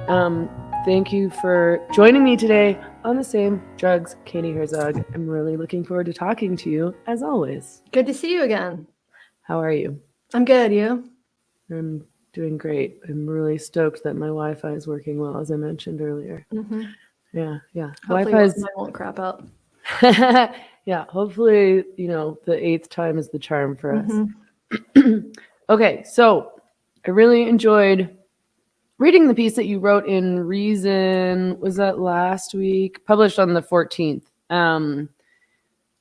Thank you for joining me today on The Same Drugs, Katie Herzog. I'm really looking forward to talking to you, as always. Good to see you again. How are you? I'm good. You? I'm doing great. I'm really stoked that my Wi-Fi is working well, as I mentioned earlier. Mm-hmm. Yeah. Hopefully, Wi-Fi is... mine won't crap out. Yeah, hopefully, the 8th time is the charm for us. Mm-hmm. Okay, so I really enjoyed reading the piece that you wrote in Reason. Was that last week? Published on the 14th.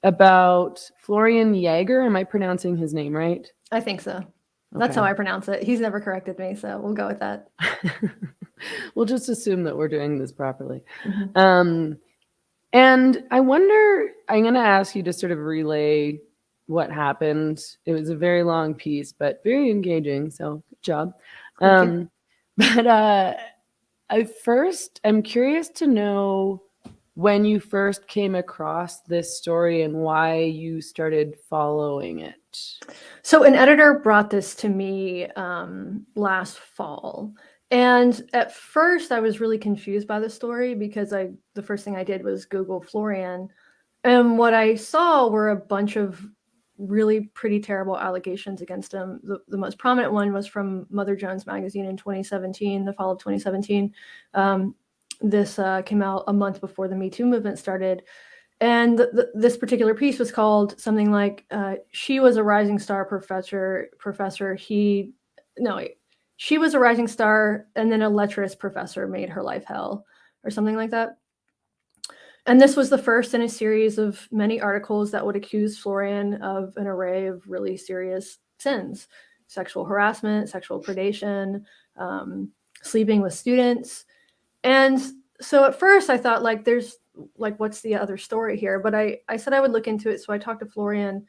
About Florian Jaeger. Am I pronouncing his name right? I think so. That's how I pronounce it. He's never corrected me, so we'll go with that. We'll just assume that we're doing this properly. Mm-hmm. And I wonder, I'm going to ask you to sort of relay what happened. It was a very long piece, but very engaging. So good job. Thank you. But I'm curious to know when you first came across this story and why you started following it. So an editor brought this to me last fall. And at first I was really confused by the story because the first thing I did was Google Florian. And what I saw were a bunch of really pretty terrible allegations against him. The most prominent one was from Mother Jones magazine in 2017, the fall of 2017. This came out a month before the Me Too movement started. And this particular piece was called something like, she was a rising star professor. She was a rising star, and then a lecherous professor made her life hell, or something like that. And this was the first in a series of many articles that would accuse Florian of an array of really serious sins: sexual harassment, sexual predation, sleeping with students. And so at first I thought, what's the other story here? But I said I would look into it. So I talked to Florian,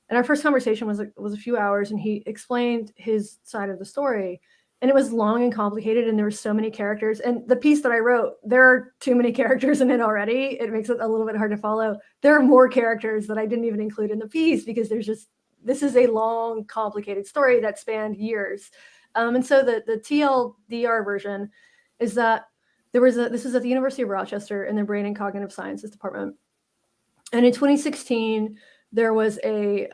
and our first conversation was a few hours, and he explained his side of the story. And it was long and complicated, and there were so many characters. And the piece that I wrote, there are too many characters in it already. It makes it a little bit hard to follow. There are more characters that I didn't even include in the piece because this is a long, complicated story that spanned years. And so the TLDR version is that this is at the University of Rochester in the Brain and Cognitive Sciences department. And in 2016, there was a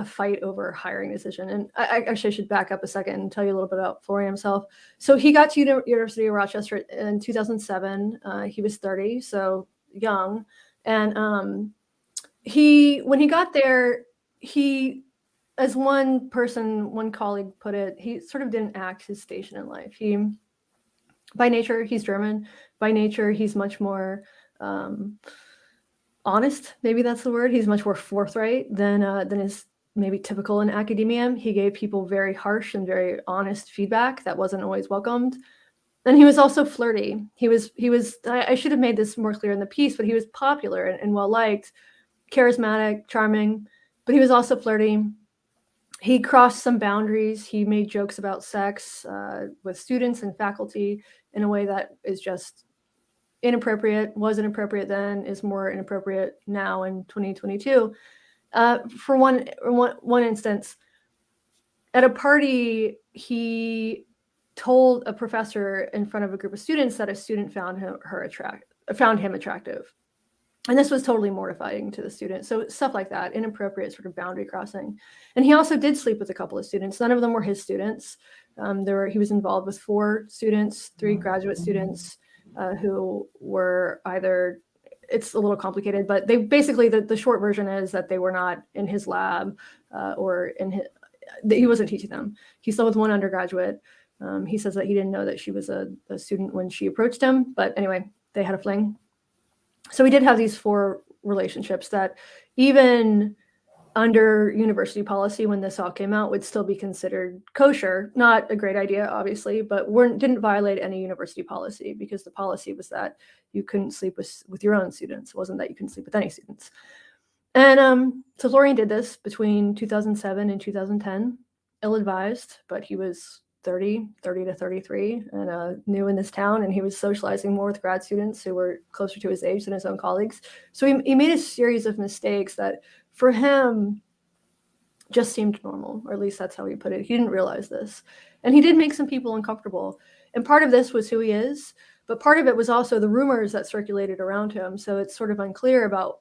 fight over a hiring decision. And I should back up a second and tell you a little bit about Florian himself. So he got to University of Rochester in 2007. He was 30, so young. And when he got there, as one colleague put it, he sort of didn't act his station in life. By nature, he's German. By nature, he's much more honest. Maybe that's the word. He's much more forthright than is maybe typical in academia. He gave people very harsh and very honest feedback that wasn't always welcomed. And he was also flirty. He was. I should have made this more clear in the piece, but he was popular and well liked, charismatic, charming. But he was also flirty. He crossed some boundaries. He made jokes about sex with students and faculty in a way that is just inappropriate, was inappropriate then, is more inappropriate now in 2022. For one instance, at a party, he told a professor in front of a group of students that a student found him attractive. And this was totally mortifying to the student. So stuff like that, inappropriate sort of boundary crossing. And he also did sleep with a couple of students. None of them were his students. He was involved with 4 students, 3 graduate students who were either, it's a little complicated, but they basically, the short version is that they were not in his lab or he wasn't teaching them. He slept with one undergraduate. He says that he didn't know that she was a student when she approached him. But anyway, they had a fling. So we did have these 4 relationships that even under university policy, when this all came out, would still be considered kosher. Not a great idea, obviously, but didn't violate any university policy because the policy was that you couldn't sleep with your own students. It wasn't that you couldn't sleep with any students. And so Florian did this between 2007 and 2010, ill-advised, but he was 30 to 33 and new in this town, and he was socializing more with grad students who were closer to his age than his own colleagues. So he made a series of mistakes that for him just seemed normal, or at least that's how he put it. He didn't realize this. And he did make some people uncomfortable. And part of this was who he is, but part of it was also the rumors that circulated around him. So it's sort of unclear about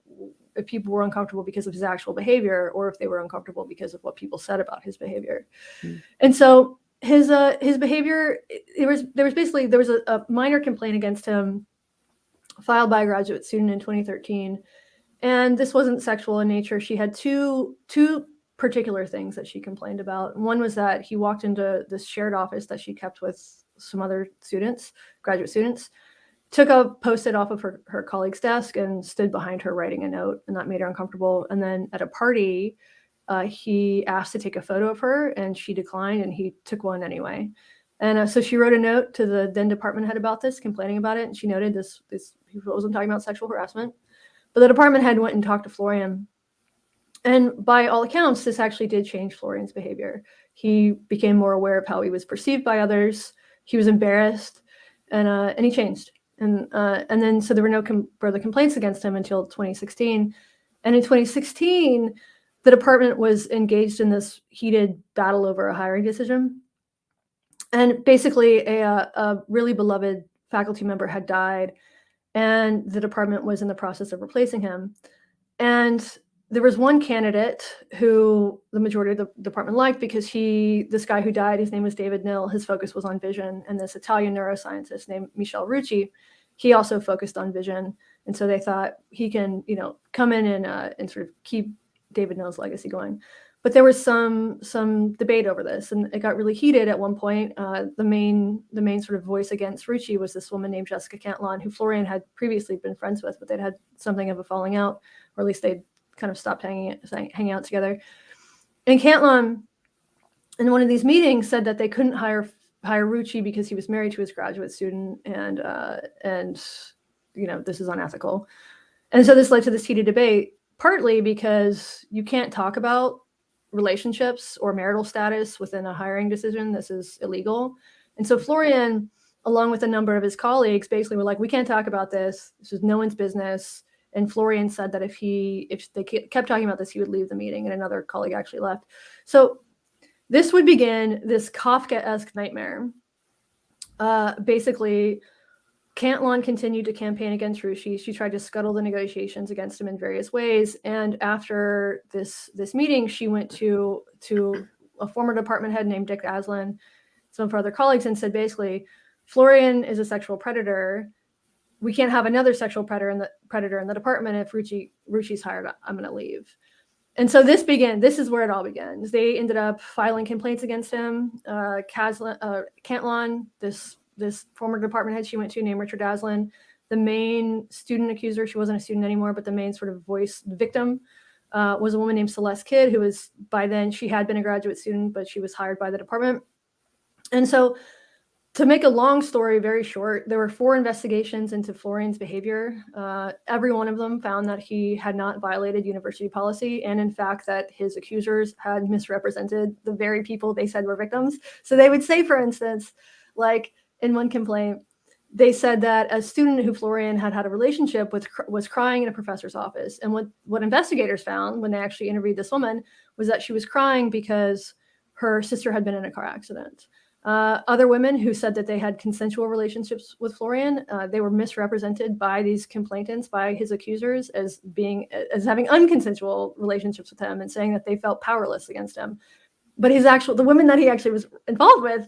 if people were uncomfortable because of his actual behavior or if they were uncomfortable because of what people said about his behavior. And so his behavior, there was a minor complaint against him filed by a graduate student in 2013. And this wasn't sexual in nature. She had two particular things that she complained about. One was that he walked into this shared office that she kept with some other students, graduate students, took a Post-it off of her colleague's desk and stood behind her writing a note, and that made her uncomfortable. And then at a party, he asked to take a photo of her, and she declined, and he took one anyway. And so she wrote a note to the then department head about this, complaining about it, and she noted this he wasn't talking about sexual harassment. But the department head went and talked to Florian. And by all accounts, this actually did change Florian's behavior. He became more aware of how he was perceived by others. He was embarrassed, and he changed. And then so there were no further complaints against him until 2016. And in 2016, the department was engaged in this heated battle over a hiring decision. And basically, a really beloved faculty member had died, and the department was in the process of replacing him. And there was one candidate who the majority of the department liked because this guy who died, his name was David Nill, his focus was on vision. And this Italian neuroscientist named Michel Rucci, he also focused on vision. And so they thought he can, come in and sort of keep David Nill's legacy going. But there was some debate over this, and it got really heated at one point. The main sort of voice against Rucci was this woman named Jessica Cantillon, who Florian had previously been friends with, but they'd had something of a falling out, or at least they'd kind of stopped hanging out together. And Cantillon, in one of these meetings, said that they couldn't hire Rucci because he was married to his graduate student, and this is unethical. And so this led to this heated debate, partly because you can't talk about relationships or marital status within a hiring decision. This is illegal. And so Florian, along with a number of his colleagues, basically were like, we can't talk about this. This is no one's business. And Florian said that if they kept talking about this, he would leave the meeting, and another colleague actually left. So this would begin this Kafka-esque nightmare. Basically, Cantillon continued to campaign against Rucci. She tried to scuttle the negotiations against him in various ways. And after this meeting, she went to a former department head named Dick Aslan, some of her other colleagues, and said basically, Florian is a sexual predator. We can't have another sexual predator in the department. If Rucci's hired, I'm going to leave. And so this is where it all begins. They ended up filing complaints against him. Cantillon, this former department head she went to named Richard Aslan, the main student accuser, she wasn't a student anymore, but the main sort of voice victim was a woman named Celeste Kidd, who was, by then, she had been a graduate student, but she was hired by the department. And so, to make a long story very short, there were 4 investigations into Florian's behavior. Every one of them found that he had not violated university policy, and in fact, that his accusers had misrepresented the very people they said were victims. So they would say, for instance, like in one complaint, they said that a student who Florian had a relationship with was crying in a professor's office. And what investigators found when they actually interviewed this woman was that she was crying because her sister had been in a car accident. Other women who said that they had consensual relationships with Florian, they were misrepresented by these complainants, by his accusers, as having unconsensual relationships with him, and saying that they felt powerless against him. But the women that he actually was involved with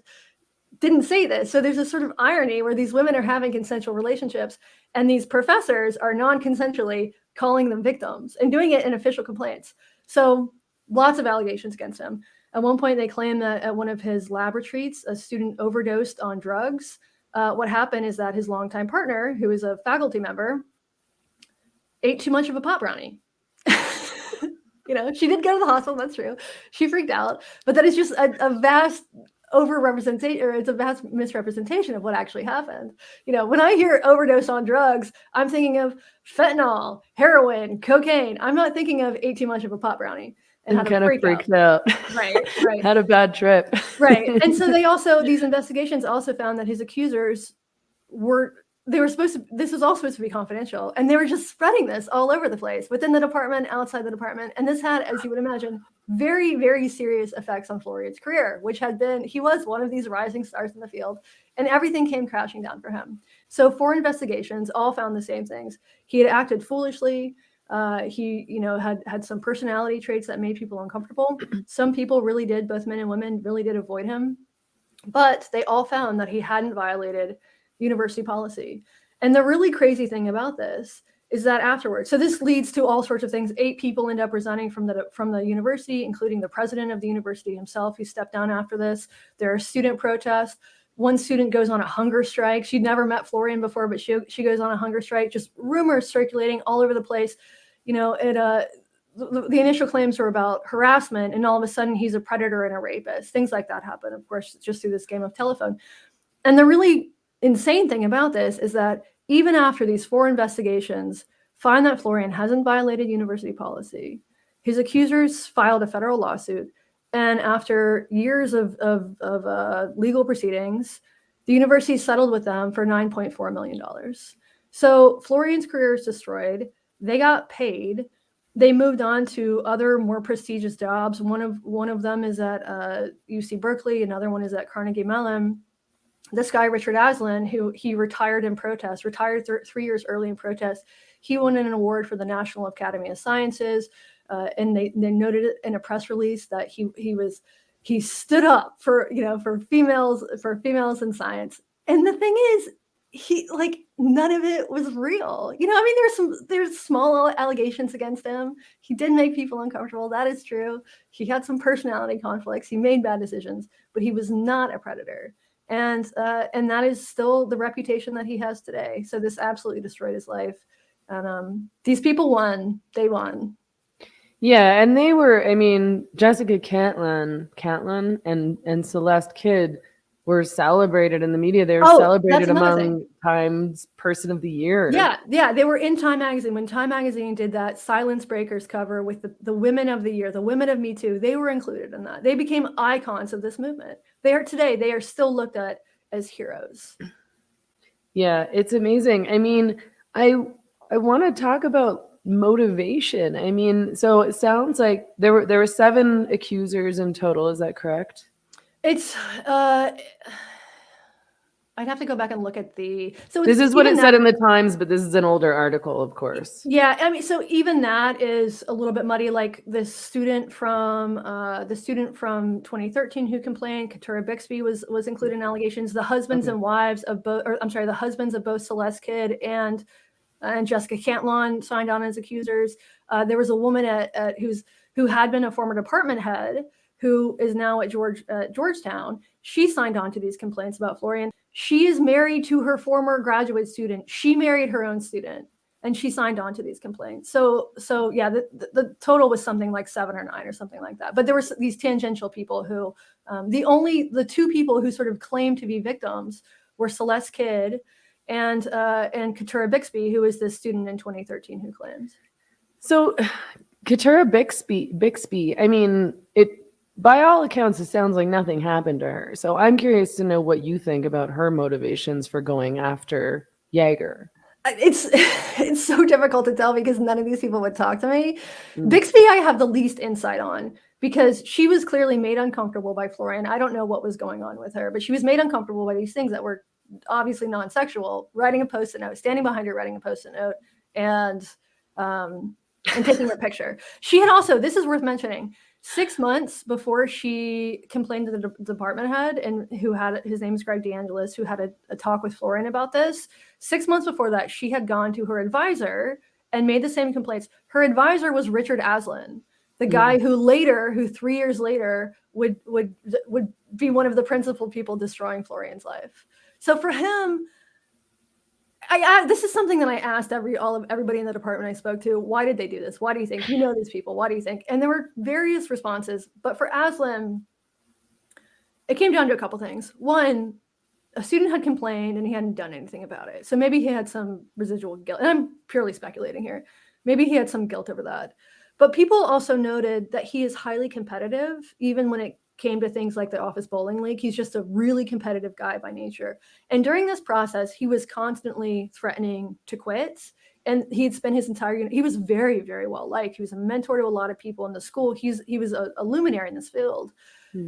didn't say this. So there's a sort of irony where these women are having consensual relationships, and these professors are non-consensually calling them victims and doing it in official complaints. So lots of allegations against him. At one point, they claim that at one of his lab retreats, a student overdosed on drugs. What happened is that his longtime partner, who is a faculty member, ate too much of a pot brownie. She did go to the hospital, that's true. She freaked out, but that is just a vast overrepresentation, or it's a vast misrepresentation of what actually happened. When I hear overdose on drugs, I'm thinking of fentanyl, heroin, cocaine. I'm not thinking of ate too much of a pot brownie. And kind of freaked out. Right. Had a bad trip. Right. And so these investigations also found that his accusers this was all supposed to be confidential, and they were just spreading this all over the place, within the department, outside the department. And this had, as you would imagine, very, very serious effects on Florian's career, which had been, he was one of these rising stars in the field, and everything came crashing down for him. So 4 investigations all found the same things. He had acted foolishly. He, had some personality traits that made people uncomfortable. Some people really did, both men and women, really did avoid him. But they all found that he hadn't violated university policy. And the really crazy thing about this is that afterwards, so this leads to all sorts of things. 8 people end up resigning from the university, including the president of the university himself, who stepped down after this. There are student protests. One student goes on a hunger strike. She'd never met Florian before, but she goes on a hunger strike. Just rumors circulating all over the place. The initial claims were about harassment, and all of a sudden he's a predator and a rapist. Things like that happen, of course, just through this game of telephone. And the really insane thing about this is that even after these 4 investigations find that Florian hasn't violated university policy, his accusers filed a federal lawsuit. And after years of legal proceedings, the university settled with them for $9.4 million. So Florian's career is destroyed. They got paid. They moved on to other more prestigious jobs. One of them is at UC Berkeley. Another one is at Carnegie Mellon. This guy, Richard Aslan, who he retired in protest, 3 years early in protest. He won an award for the National Academy of Sciences. And they noted it in a press release that he stood up for females in science. And the thing is, none of it was real. There's small allegations against him. He did make people uncomfortable. That is true. He had some personality conflicts. He made bad decisions, but he was not a predator. And that is still the reputation that he has today. So this absolutely destroyed his life. And these people won. They won. Yeah, and they were, Jessica Catlin and Celeste Kidd were celebrated in the media. They were celebrated among Time's Person of the Year. Yeah, they were in Time Magazine. When Time Magazine did that Silence Breakers cover with the Women of the Year, the Women of Me Too, they were included in that. They became icons of this movement. They are still looked at as heroes. Yeah, it's amazing. I want to talk about motivation. So it sounds like there were 7 accusers in total. Is that correct? It's I'd have to go back and look at this is what it said in the Times, but this is an older article, of course. Yeah, so even that is a little bit muddy. Like this student from 2013 who complained, Keturah Bixby was included in allegations. The husbands and wives of both, the husbands of both Celeste Kidd and Jessica Catlin signed on as accusers. There was a woman who had been a former department head, who is now at Georgetown. She signed on to these complaints about Florian. She is married to her former graduate student. She married her own student, and she signed on to these complaints. So yeah, the total was something like 7 or 9 or something like that. But there were these tangential people who, the 2 people who sort of claimed to be victims were Celeste Kidd and Keturah Bixby, who was this student in 2013 who claimed. So Keturah Bixby, by all accounts, it sounds like nothing happened to her. So I'm curious to know what you think about her motivations for going after Jaeger. It's so difficult to tell because none of these people would talk to me. Bixby, I have the least insight on because she was clearly made uncomfortable by Florian. I don't know what was going on with her, but she was made uncomfortable by these things that were obviously non-sexual, writing a Post-it note, standing behind her, writing a Post-it note, and taking her picture. She had also, this is worth mentioning, 6 months before she complained to the department head, and his name is Greg DeAngelis, who had a talk with Florian about this. 6 months before that, she had gone to her advisor and made the same complaints. Her advisor was Richard Aslan, the guy who 3 years later would be one of the principal people destroying Florian's life. So for him, this is something that I asked everybody in the department I spoke to. Why did they do this? Why do you think? You know these people. Why do you think? And there were various responses. But for Aslan, it came down to a couple things. One, a student had complained and he hadn't done anything about it. So maybe he had some residual guilt. And I'm purely speculating here. Maybe he had some guilt over that. But people also noted that he is highly competitive, even when it came to things like the Office Bowling League. He's just a really competitive guy by nature. And during this process, he was constantly threatening to quit and he'd spent his entire, he was very, very well liked. He was a mentor to a lot of people in the school. He was a luminary in this field.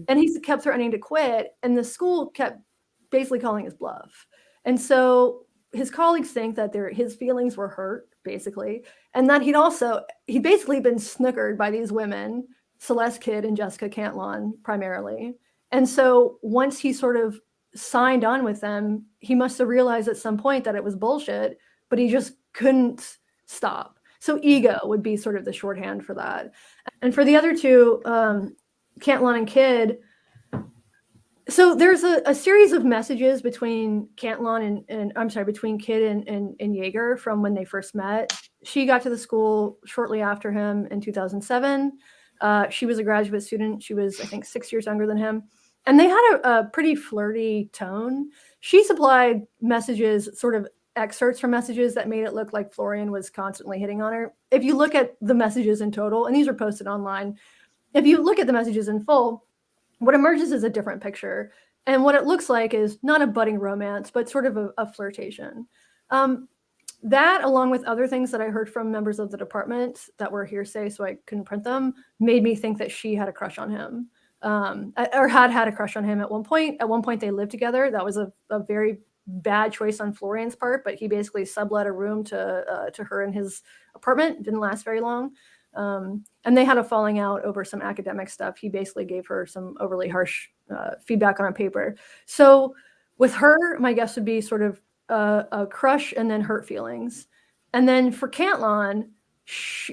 And he kept threatening to quit, and the school kept basically calling his bluff. And so his colleagues think that his feelings were hurt, basically, and that he'd basically been snookered by these women, Celeste Kidd and Jessica Cantillon primarily. And so once he sort of signed on with them, he must have realized at some point that it was bullshit, but he just couldn't stop. So ego would be sort of the shorthand for that. And for the other two, Cantillon and Kidd, so there's a series of messages between Cantillon between Kidd and Jaeger from when they first met. She got to the school shortly after him in 2007. She was a graduate student. She was, I think, 6 years younger than him. And they had a pretty flirty tone. She supplied messages, sort of excerpts from messages that made it look like Florian was constantly hitting on her. If you look at the messages in total, and these are posted online, if you look at the messages in full, what emerges is a different picture. And what it looks like is not a budding romance, but sort of a flirtation. That, along with other things that I heard from members of the department that were hearsay, so I couldn't print them, made me think that she had a crush on him, or had a crush on him at one point. At one point, they lived together. That was a very bad choice on Florian's part, but he basically sublet a room to her in his apartment. Didn't last very long. And they had a falling out over some academic stuff. He basically gave her some overly harsh feedback on a paper. So with her, my guess would be sort of a crush and then hurt feelings. And then for Cantillon,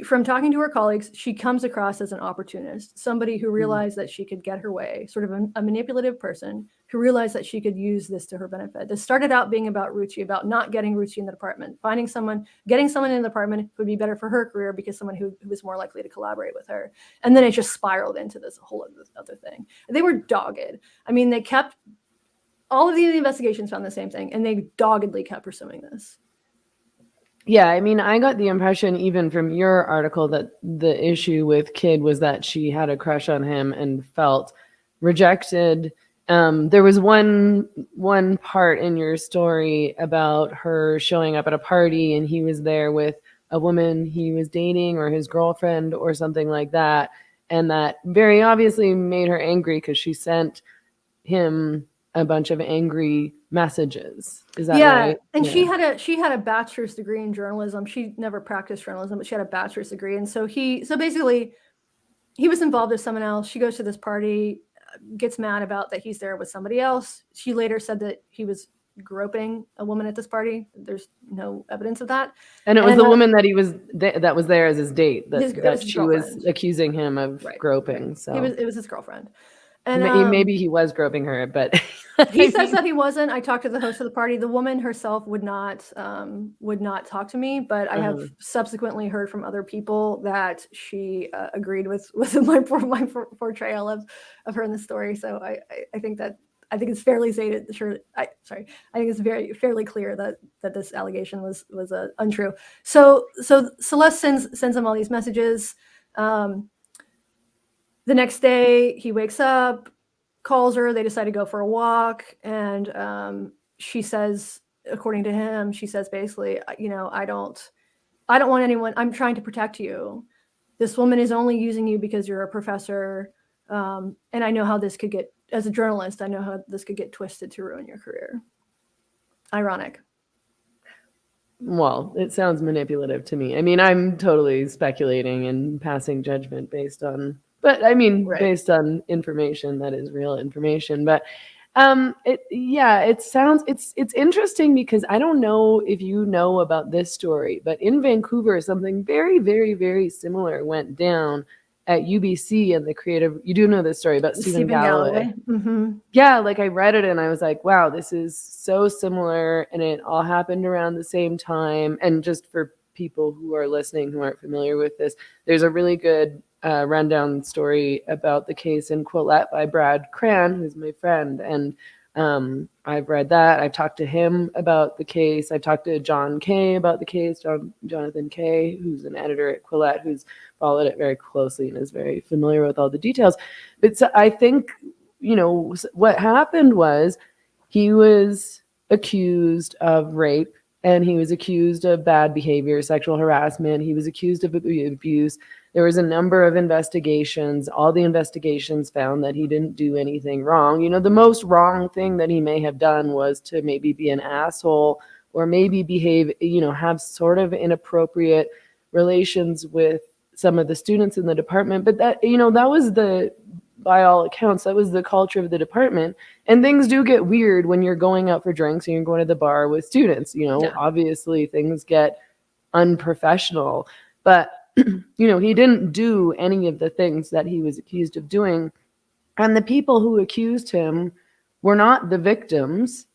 from talking to her colleagues, she comes across as an opportunist, somebody who realized that she could get her way, sort of a manipulative person who realized that she could use this to her benefit. This started out being about Rucci, about not getting Rucci in the department, getting someone in the department would be better for her career because someone who was more likely to collaborate with her. And then it just spiraled into this whole other thing. They were dogged. I mean, all of the investigations found the same thing, and they doggedly kept pursuing this. Yeah, I mean, I got the impression even from your article that the issue with Kidd was that she had a crush on him and felt rejected. There was one part in your story about her showing up at a party and he was there with a woman he was dating or his girlfriend or something like that. And that very obviously made her angry because she sent him a bunch of angry messages. Is that right? And she had a bachelor's degree in journalism. She never practiced journalism, but she had a bachelor's degree. And so basically he was involved with someone else. She goes to this party, gets mad about that he's there with somebody else. She later said that he was groping a woman at this party. There's no evidence of that. And it was the woman that that was there as his date that she girlfriend. Was accusing him of groping. So it was his girlfriend. And maybe he was groping her, but he says that he wasn't. I talked to the host of the party. The woman herself would not talk to me, but I have subsequently heard from other people that she agreed with my portrayal of her in the story. So I think it's fairly stated. I think it's fairly clear that this allegation was untrue. So Celeste sends him all these messages. The next day, he wakes up, calls her. They decide to go for a walk, and she says, according to him, basically, I don't want anyone. I'm trying to protect you. This woman is only using you because you're a professor, and I know how this could get. As a journalist, I know how this could get twisted to ruin your career. Ironic. Well, it sounds manipulative to me. I mean, I'm totally speculating and passing judgment based on. But I mean, based on information that is real information. But it's interesting because I don't know if you know about this story, but in Vancouver, something very, very, very similar went down at UBC and the creative. You do know this story about Stephen Galloway. Mm-hmm. Yeah, like I read it and I was like, wow, this is so similar, and it all happened around the same time. And just for people who are listening who aren't familiar with this, there's a really good rundown story about the case in Quillette by Brad Cran, who's my friend. And I've read that. I've talked to him about the case. I've talked to John Kay about the case, Jonathan Kay, who's an editor at Quillette, who's followed it very closely and is very familiar with all the details. But so I think, what happened was he was accused of rape and he was accused of bad behavior, sexual harassment. He was accused of abuse. There was a number of investigations. All the investigations found that he didn't do anything wrong. You know, the most wrong thing that he may have done was to maybe be an asshole or maybe behave, you know, have sort of inappropriate relations with some of the students in the department. But that, you know, that was by all accounts, that was the culture of the department. And things do get weird when you're going out for drinks and you're going to the bar with students. You know, obviously things get unprofessional. But, you know, he didn't do any of the things that he was accused of doing. And the people who accused him were not the victims.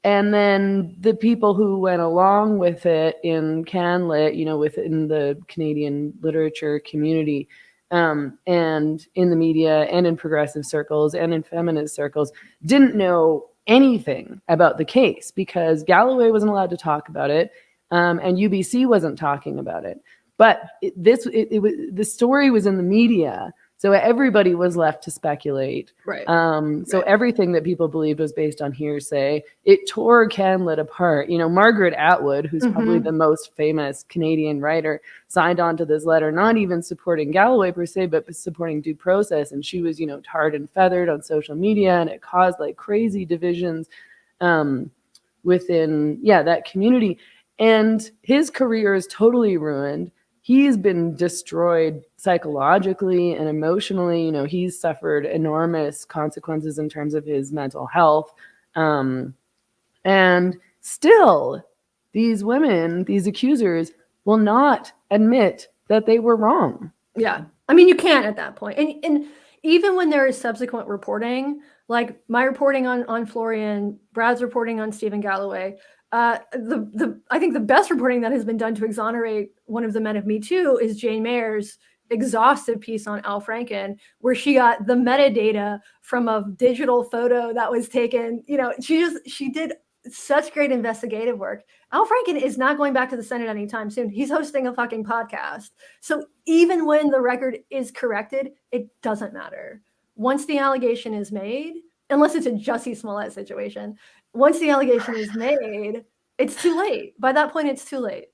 And then the people who went along with it in CanLit, you know, within the Canadian literature community, and in the media and in progressive circles and in feminist circles, didn't know anything about the case because Galloway wasn't allowed to talk about it, and UBC wasn't talking about it. But the story was in the media. So everybody was left to speculate. Right. So everything that people believed was based on hearsay. It tore CanLit apart. You know, Margaret Atwood, who's probably the most famous Canadian writer, signed on to this letter, not even supporting Galloway per se, but supporting due process. And she was, you know, tarred and feathered on social media, and it caused like crazy divisions within, that community. And his career is totally ruined. He's been destroyed psychologically and emotionally. You know, he's suffered enormous consequences in terms of his mental health. And still, these women, these accusers, will not admit that they were wrong. Yeah. I mean, you can't at that point. And even when there is subsequent reporting, like my reporting on Florian, Brad's reporting on Stephen Galloway, I think the best reporting that has been done to exonerate one of the men of Me Too is Jane Mayer's exhaustive piece on Al Franken, where she got the metadata from a digital photo that was taken. You know, she did such great investigative work. Al Franken is not going back to the Senate anytime soon. He's hosting a fucking podcast. So even when the record is corrected, it doesn't matter. Once the allegation is made, unless it's a Jussie Smollett situation, once the allegation is made, it's too late. By that point, it's too late.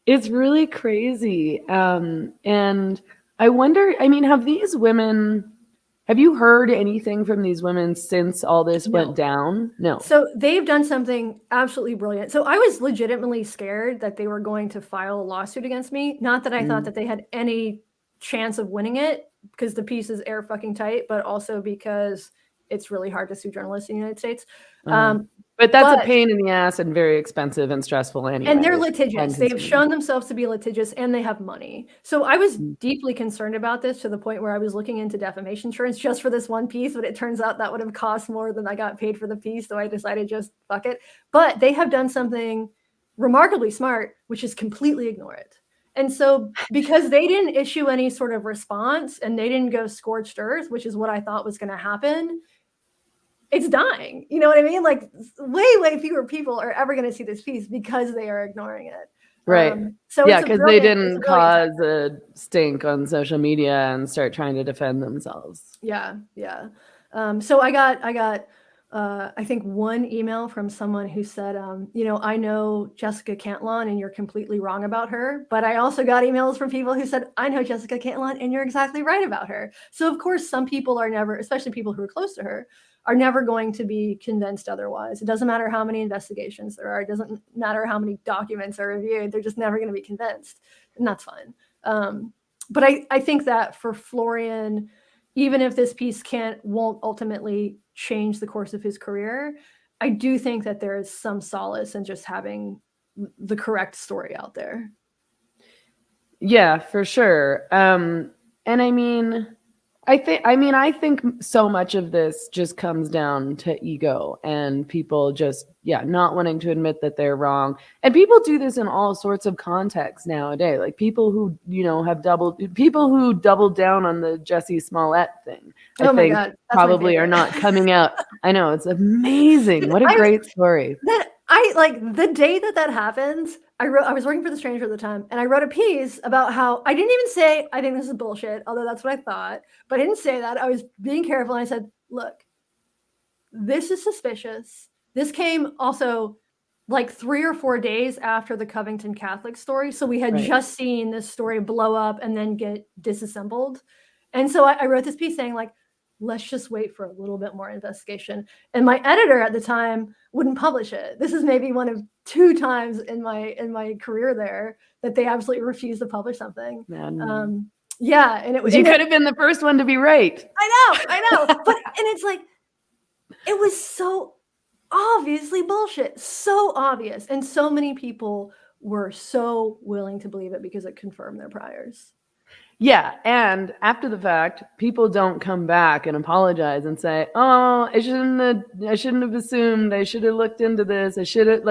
It's really crazy. And I wonder, I mean, have you heard anything from these women since all this went down? No. So they've done something absolutely brilliant. So I was legitimately scared that they were going to file a lawsuit against me. Not that I thought that they had any chance of winning it, because the piece is air fucking tight, but also because it's really hard to sue journalists in the United States. But that's a pain in the ass and very expensive and stressful anyway. And they're litigious. They've shown themselves to be litigious, and they have money. So I was deeply concerned about this, to the point where I was looking into defamation insurance just for this one piece, but it turns out that would have cost more than I got paid for the piece. So I decided just fuck it. But they have done something remarkably smart, which is completely ignore it. And so because they didn't issue any sort of response and they didn't go scorched earth, which is what I thought was going to happen, it's dying. You know what I mean? Like way fewer people are ever going to see this piece because they are ignoring it. Right. So because they didn't cause a stink on social media and start trying to defend themselves. Yeah. So I got I think one email from someone who said, I know Jessica Cantillon and you're completely wrong about her, but I also got emails from people who said, I know Jessica Cantillon and you're exactly right about her. So of course, some people are never, especially people who are close to her, are never going to be convinced otherwise. It doesn't matter how many investigations there are. It doesn't matter how many documents are reviewed. They're just never going to be convinced. And that's fine. But I think that for Florian, even if this piece won't ultimately change the course of his career, I do think that there is some solace in just having the correct story out there. Yeah, for sure. And I think so much of this just comes down to ego and people just, not wanting to admit that they're wrong. And people do this in all sorts of contexts nowadays. Like people who, doubled down on the Jussie Smollett thing. I think probably are not coming out. I know, it's amazing. What a great story. The day that happens, I was working for The Stranger at the time, and I wrote a piece about how I didn't even say, I think this is bullshit, although that's what I thought, but I didn't say that. I was being careful, and I said, look, this is suspicious. This came also like 3 or 4 days after the Covington Catholic story. So we had just seen this story blow up and then get disassembled. And so I wrote this piece saying like, let's just wait for a little bit more investigation. And my editor at the time wouldn't publish it. This is maybe one of 2 times in my career there that they absolutely refused to publish something. Yeah. And you could have been the first one to be right. I know. But, and it's like, it was so obviously bullshit, so obvious. And so many people were so willing to believe it because it confirmed their priors. Yeah. And after the fact, people don't come back and apologize and say, oh, I shouldn't have assumed, I should have looked into this. I should have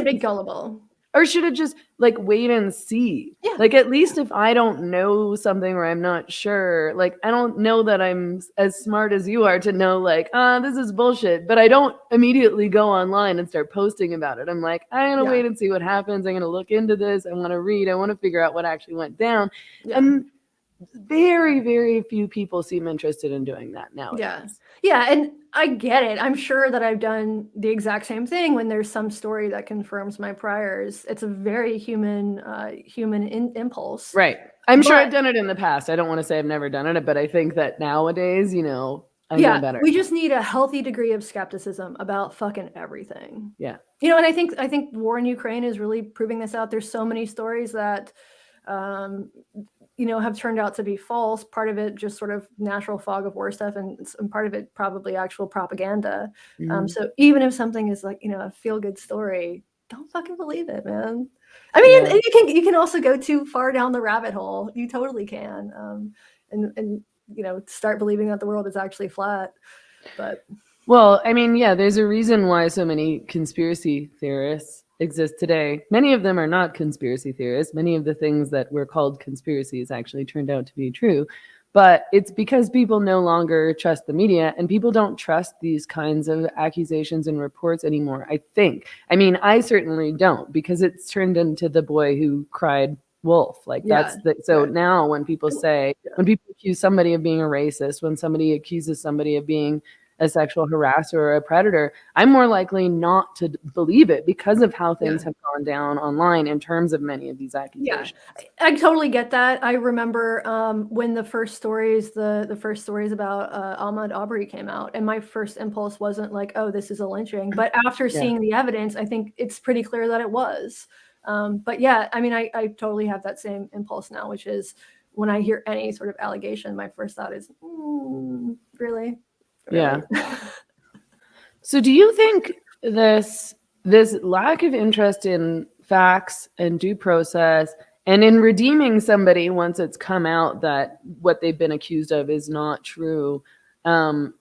been gullible. Or should have just like wait and see. Yeah. Like at least if I don't know something or I'm not sure, like I don't know that I'm as smart as you are to know like, this is bullshit. But I don't immediately go online and start posting about it. I'm like, I'm going to wait and see what happens. I'm going to look into this. I want to read. I want to figure out what actually went down. Yeah. And very, very few people seem interested in doing that nowadays. Yeah. And I get it. I'm sure that I've done the exact same thing when there's some story that confirms my priors. It's a very human impulse. Right. I'm sure I've done it in the past. I don't want to say I've never done it, but I think that nowadays, I know better. We just need a healthy degree of skepticism about fucking everything. Yeah. And I think war in Ukraine is really proving this out. There's so many stories that have turned out to be false. Part of it just sort of natural fog of war stuff, and part of it probably actual propaganda. Mm-hmm. So even if something is like, a feel-good story, don't fucking believe it, man. I mean, you can also go too far down the rabbit hole. You totally can. And start believing that the world is actually flat. But well, I mean, there's a reason why so many conspiracy theorists exist today. Many of them are not conspiracy theorists. Many of the things that were called conspiracies actually turned out to be true. But it's because people no longer trust the media, and people don't trust these kinds of accusations and reports anymore, I think. I mean, I certainly don't, because it's turned into the boy who cried wolf. Like now when people when people accuse somebody of being a racist, when somebody accuses somebody of being a sexual harasser or a predator, I'm more likely not to believe it because of how things have gone down online in terms of many of these accusations. Yeah, I totally get that. I remember when the first stories about Ahmaud Arbery came out, and my first impulse wasn't like, oh, this is a lynching. But after seeing the evidence, I think it's pretty clear that it was. But I mean, I totally have that same impulse now, which is when I hear any sort of allegation, my first thought is, really? Yeah. So do you think this lack of interest in facts and due process and in redeeming somebody once it's come out that what they've been accused of is not true, and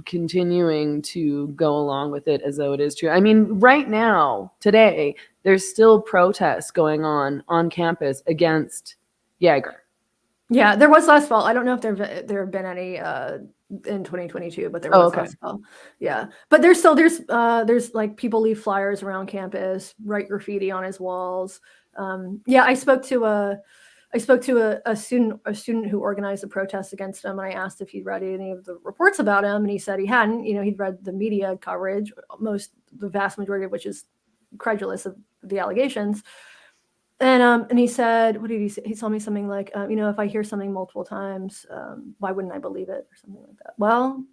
continuing to go along with it as though it is true? I mean, right now, today, there's still protests going on campus against Jaeger. Yeah, there was last fall. I don't know if there have been any in 2022, but there was last fall. Yeah, but there's like people leave flyers around campus, write graffiti on his walls. I spoke to a student who organized a protest against him, and I asked if he'd read any of the reports about him, and he said he hadn't. He'd read the media coverage, the vast majority of which is credulous of the allegations. And he said, what did he say? He told me something like, if I hear something multiple times, why wouldn't I believe it, or something like that? Well,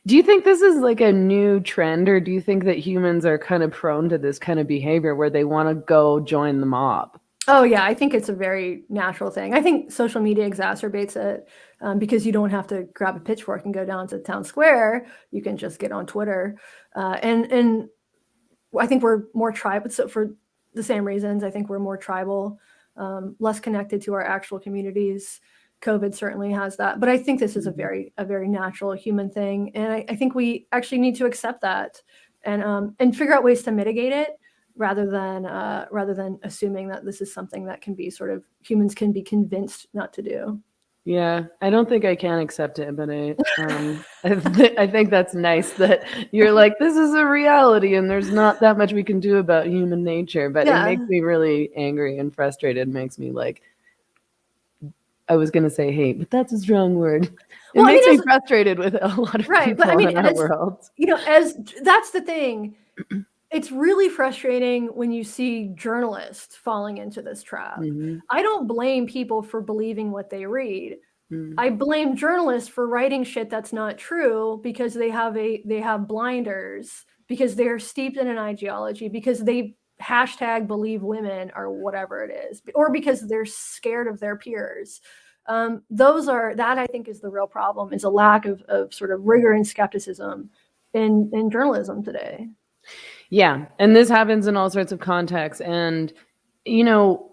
do you think this is like a new trend, or do you think that humans are kind of prone to this kind of behavior where they want to go join the mob? Oh, yeah, I think it's a very natural thing. I think social media exacerbates it because you don't have to grab a pitchfork and go down to town square. You can just get on Twitter. And I think we're more tribal. So for the same reasons, I think we're more tribal, less connected to our actual communities. COVID certainly has that. But I think this is a very natural human thing. And I think we actually need to accept that and figure out ways to mitigate it rather than assuming that this is something that can be sort of humans can be convinced not to do. Yeah, I don't think I can accept it, but I think that's nice that you're like, this is a reality and there's not that much we can do about human nature. But it makes me really angry and frustrated. It makes me like, I was going to say hate, but that's a strong word. It Well, makes me frustrated with a lot of right, people but I mean, in our world. as that's the thing. It's really frustrating when you see journalists falling into this trap. Mm-hmm. I don't blame people for believing what they read. Mm-hmm. I blame journalists for writing shit that's not true because they have blinders, because they're steeped in an ideology, because they hashtag believe women or whatever it is, or because they're scared of their peers. That I think is the real problem, is a lack of sort of rigor and skepticism in journalism today. Yeah. And this happens in all sorts of contexts. And, you know,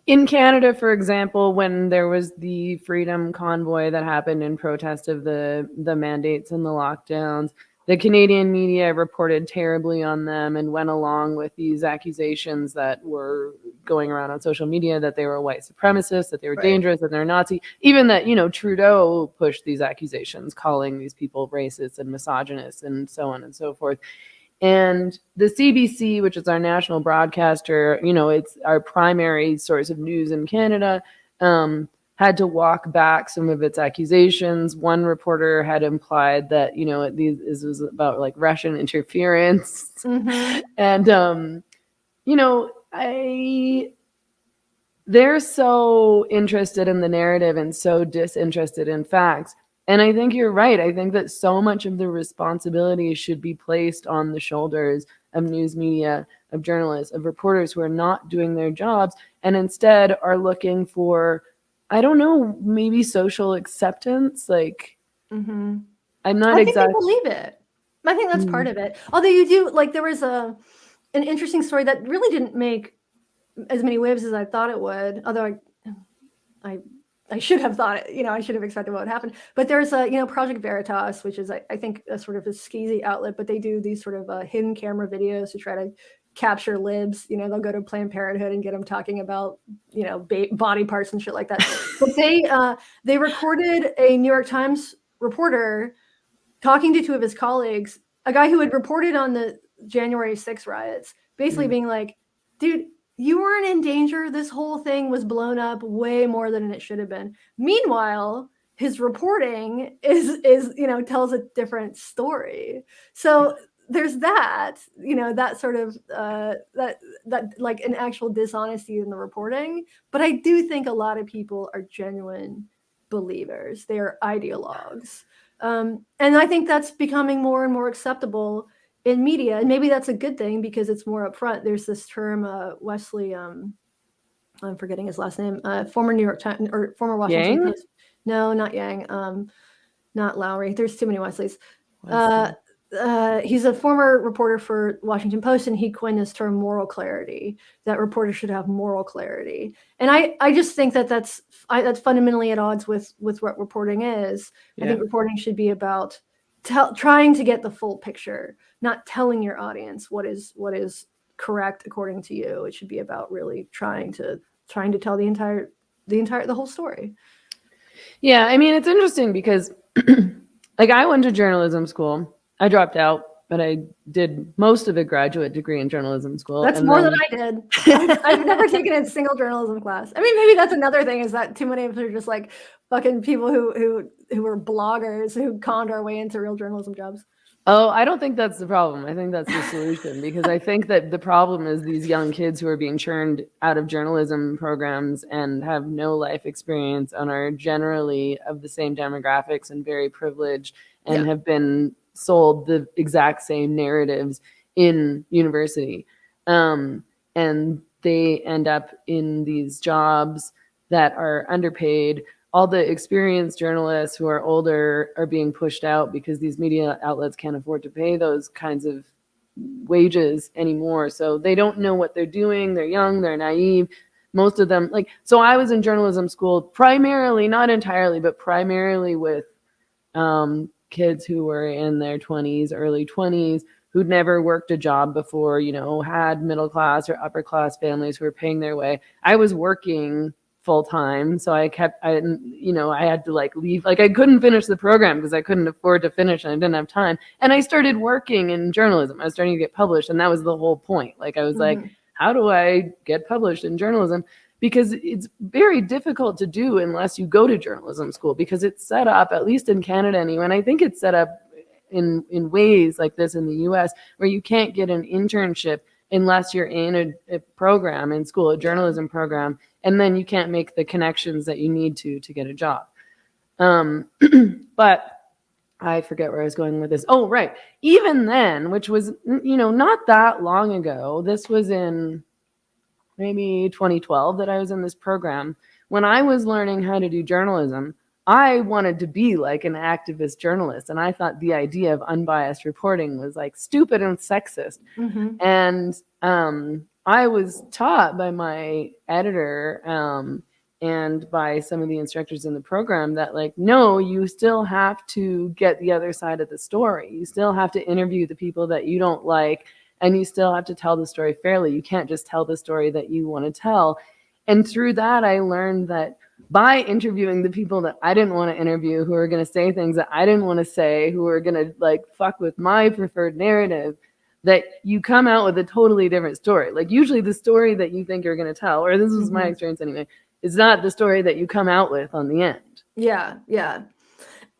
in Canada, for example, when there was the Freedom Convoy that happened in protest of the mandates and the lockdowns, the Canadian media reported terribly on them and went along with these accusations that were going around on social media, that they were white supremacists, that they were dangerous, that they're Nazi. Even that, Trudeau pushed these accusations, calling these people racist and misogynist and so on and so forth. And the CBC, which is our national broadcaster, it's our primary source of news in Canada, had to walk back some of its accusations. One reporter had implied that, this was about like Russian interference. Mm-hmm. And, they're so interested in the narrative and so disinterested in facts. And I think you're right. I think that so much of the responsibility should be placed on the shoulders of news media, of journalists, of reporters who are not doing their jobs and instead are looking for, I don't know, maybe social acceptance. Like, mm-hmm. I'm not I think they believe it. I think that's part of it. Although you do, like, there was an interesting story that really didn't make as many waves as I thought it would. Although I should have thought it, I should have expected what would happen. But there's Project Veritas, which is I think a sort of a skeezy outlet, but they do these sort of hidden camera videos to try to capture libs. They'll go to Planned Parenthood and get them talking about body parts and shit like that. But they recorded a New York Times reporter talking to two of his colleagues, a guy who had reported on the January 6th riots, basically being like, dude, you weren't in danger. This whole thing was blown up way more than it should have been. Meanwhile, his reporting is tells a different story. So there's that, that sort of that like an actual dishonesty in the reporting. But I do think a lot of people are genuine believers. They are ideologues. And I think that's becoming more and more acceptable in media, and maybe that's a good thing because it's more upfront. There's this term, Wesley, I'm forgetting his last name, former New York Times or former Washington Post. No, not Yang, not Lowry. There's too many Wesleys. He's a former reporter for Washington Post, and he coined this term moral clarity, that reporters should have moral clarity. And I just think that's fundamentally at odds with what reporting is. Yeah. I think reporting should be about trying to get the full picture, not telling your audience what is correct according to you. It should be about really trying to tell the whole story. Yeah, I mean, it's interesting because like I went to journalism school. I dropped out, but I did most of a graduate degree in journalism school. That's more than I did. I've never taken a single journalism class. I mean, maybe that's another thing, is that too many of us are just like fucking people who were bloggers who conned our way into real journalism jobs. Oh, I don't think that's the problem. I think that's the solution, because I think that the problem is these young kids who are being churned out of journalism programs and have no life experience and are generally of the same demographics and very privileged and have been sold the exact same narratives in university. And they end up in these jobs that are underpaid. All the experienced journalists who are older are being pushed out because these media outlets can't afford to pay those kinds of wages anymore. So they don't know what they're doing. They're young, they're naive. Most of them, so I was in journalism school primarily, not entirely, but primarily with kids who were in their 20s, early 20s, who'd never worked a job before, had middle class or upper class families who were paying their way. I was working full time, so I had to leave. I couldn't finish the program because I couldn't afford to finish and I didn't have time. And I started working in journalism. I was starting to get published, and that was the whole point. I was like, how do I get published in journalism? because it's very difficult to do unless you go to journalism school, because it's set up, at least in Canada anyway, and I think it's set up in ways like this in the US, where you can't get an internship unless you're in a program in school, a journalism program, and then you can't make the connections that you need to get a job. But I forget where I was going with this. Oh, right. Even then, which was, not that long ago, this was in maybe 2012 that I was in this program. When I was learning how to do journalism, I wanted to be like an activist journalist. And I thought the idea of unbiased reporting was like stupid and sexist. Mm-hmm. And I was taught by my editor and by some of the instructors in the program that, like, no, you still have to get the other side of the story. You still have to interview the people that you don't like, and you still have to tell the story fairly. You can't just tell the story that you want to tell. And through that, I learned that by interviewing the people that I didn't want to interview, who are going to say things that I didn't want to say, who are going to like fuck with my preferred narrative, that you come out with a totally different story. Like usually the story that you think you're going to tell, or this was my experience anyway, is not the story that you come out with on the end. Yeah, yeah.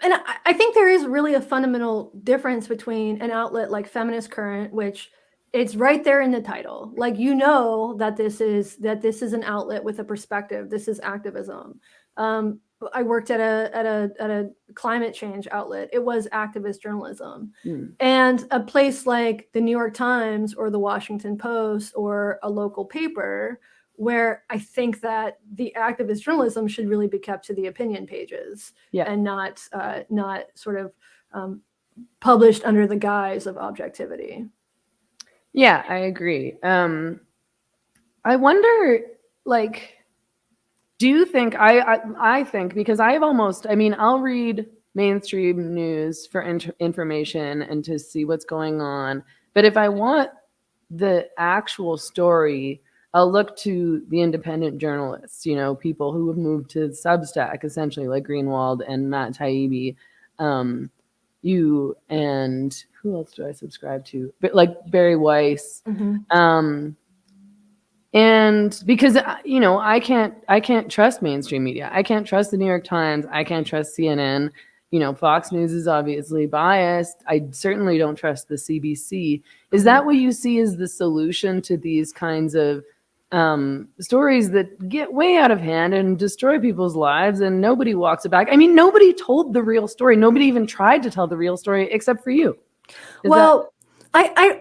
And I think there is really a fundamental difference between an outlet like Feminist Current, which it's right there in the title. Like, that this is an outlet with a perspective. This is activism. I worked at a climate change outlet. It was activist journalism. And a place like the New York Times or the Washington Post or a local paper, where I think that the activist journalism should really be kept to the opinion pages, and not sort of published under the guise of objectivity. Yeah, I agree. I wonder, like, do you think, I think, because I'll read mainstream news for information and to see what's going on. But if I want the actual story, I'll look to the independent journalists, people who have moved to Substack, essentially, like Greenwald and Matt Taibbi. You and who else do I subscribe to? But like Barry Weiss. And because I can't trust mainstream media. I can't trust the New York Times. I can't trust CNN. Fox News is obviously biased. I certainly don't trust the CBC. Is that what you see as the solution to these kinds of stories that get way out of hand and destroy people's lives, and nobody walks it back? I mean, nobody told the real story. Nobody even tried to tell the real story except for you. I